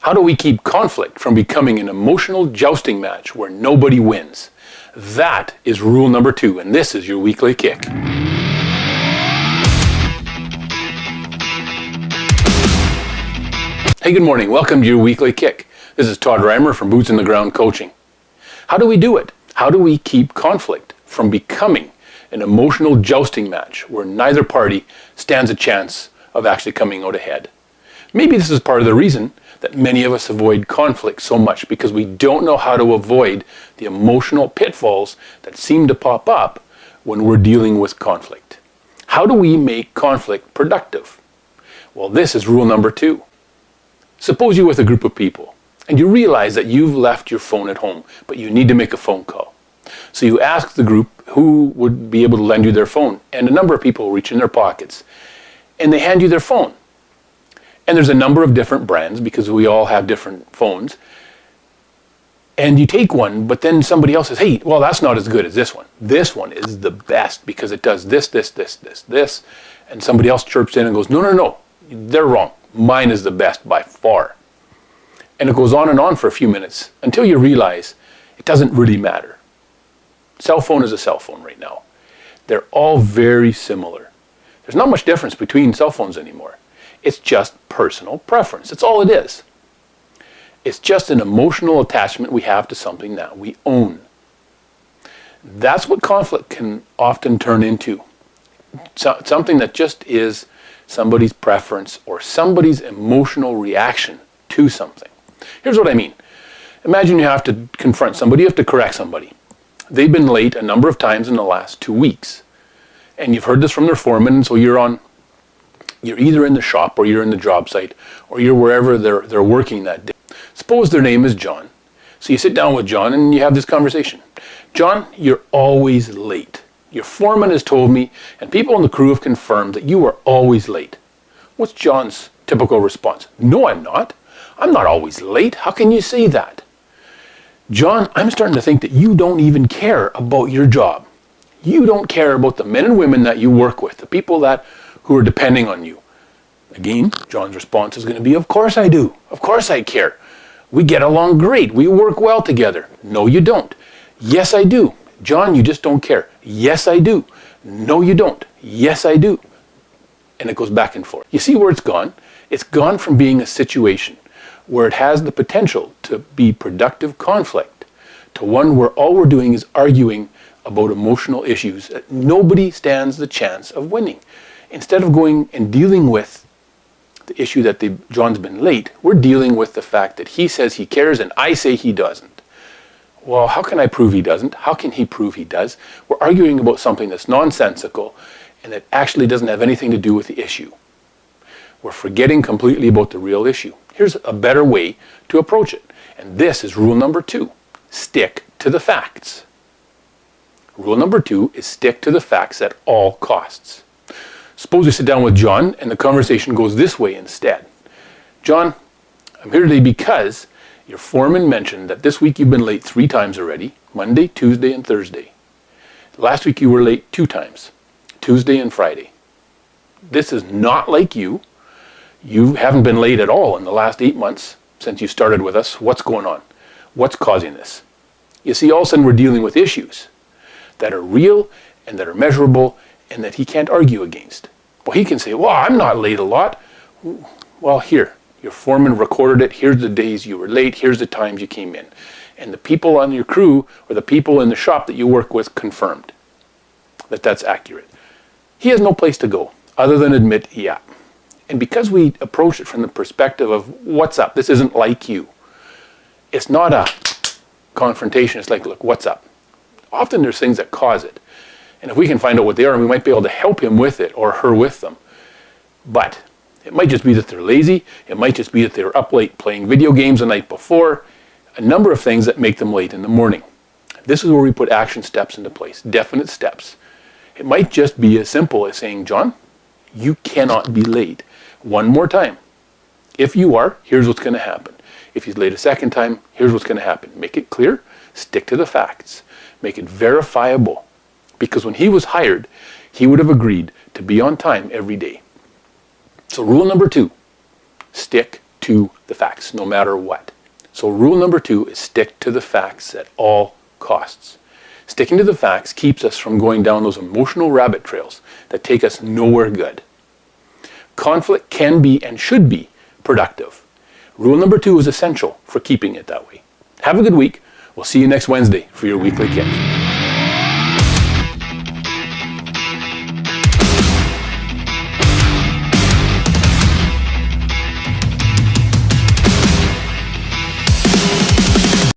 How do we keep conflict from becoming an emotional jousting match where nobody wins? That is rule number 2, and this is your weekly kick. Hey, good morning. Welcome to your weekly kick. This is Todd Reimer from Boots on the Ground Coaching. How do we do it? How do we keep conflict from becoming an emotional jousting match where neither party stands a chance of actually coming out ahead? Maybe this is part of the reason that many of us avoid conflict so much, because we don't know how to avoid the emotional pitfalls that seem to pop up when we're dealing with conflict. How do we make conflict productive? Well, this is rule number 2. Suppose you're with a group of people and you realize that you've left your phone at home, but you need to make a phone call. So you ask the group who would be able to lend you their phone, and a number of people reach in their pockets and they hand you their phone. And there's a number of different brands because we all have different phones. And you take one, but then somebody else says, hey, well, that's not as good as this one. This one is the best because it does this. And somebody else chirps in and goes, no, they're wrong. Mine is the best by far. And it goes on and on for a few minutes until you realize it doesn't really matter. Cell phone is a cell phone right now. They're all very similar. There's not much difference between cell phones anymore. It's just personal preference. That's all it is. It's just an emotional attachment we have to something that we own. That's what conflict can often turn into. Something that just is somebody's preference or somebody's emotional reaction to something. Here's what I mean. Imagine you have to confront somebody, you have to correct somebody. They've been late a number of times in the last 2 weeks. And you've heard this from their foreman, so you're either in the shop or you're in the job site or you're wherever they're working that day. Suppose their name is John. So you sit down with John and you have this conversation. John, you're always late. Your foreman has told me, and people on the crew have confirmed that you are always late. What's John's typical response? No, I'm not. I'm not always late. How can you say that? John, I'm starting to think that you don't even care about your job. You don't care about the men and women that you work with, the people who are depending on you. Again, John's response is going to be, of course I do. Of course I care. We get along great. We work well together. No, you don't. Yes, I do. John, you just don't care. Yes, I do. No, you don't. Yes, I do. And it goes back and forth. You see where it's gone? It's gone from being a situation where it has the potential to be productive conflict to one where all we're doing is arguing about emotional issues that nobody stands the chance of winning. Instead of going and dealing with the issue that John's been late, we're dealing with the fact that he says he cares and I say he doesn't. Well, how can I prove he doesn't? How can he prove he does? We're arguing about something that's nonsensical and that actually doesn't have anything to do with the issue. We're forgetting completely about the real issue. Here's a better way to approach it. And this is rule number 2. Stick to the facts. Rule number 2 is stick to the facts at all costs. Suppose you sit down with John and the conversation goes this way instead. John, I'm here today because your foreman mentioned that this week you've been late 3 times already, Monday, Tuesday, and Thursday. Last week you were late 2 times, Tuesday and Friday. This is not like you. You haven't been late at all in the last 8 months since you started with us. What's going on? What's causing this? You see, all of a sudden we're dealing with issues that are real and that are measurable and that he can't argue against. Well, he can say, well, I'm not late a lot. Well, here, your foreman recorded it. Here's the days you were late. Here's the times you came in. And the people on your crew or the people in the shop that you work with confirmed that that's accurate. He has no place to go other than admit, yeah. And because we approach it from the perspective of what's up, this isn't like you. It's not a confrontation. It's like, look, what's up? Often there's things that cause it. And if we can find out what they are, we might be able to help him with it or her with them. But it might just be that they're lazy. It might just be that they were up late playing video games the night before. A number of things that make them late in the morning. This is where we put action steps into place, definite steps. It might just be as simple as saying, John, you cannot be late. One more time. If you are, here's what's going to happen. If he's late a second time, here's what's going to happen. Make it clear. Stick to the facts. Make it verifiable. Because when he was hired, he would have agreed to be on time every day. So rule number 2, stick to to the facts, no matter what. So rule number 2 is stick to the facts at all costs. Sticking to the facts keeps us from going down those emotional rabbit trails that take us nowhere good. Conflict can be and should be productive. Rule number 2 is essential for keeping it that way. Have a good week. We'll see you next Wednesday for your weekly kick.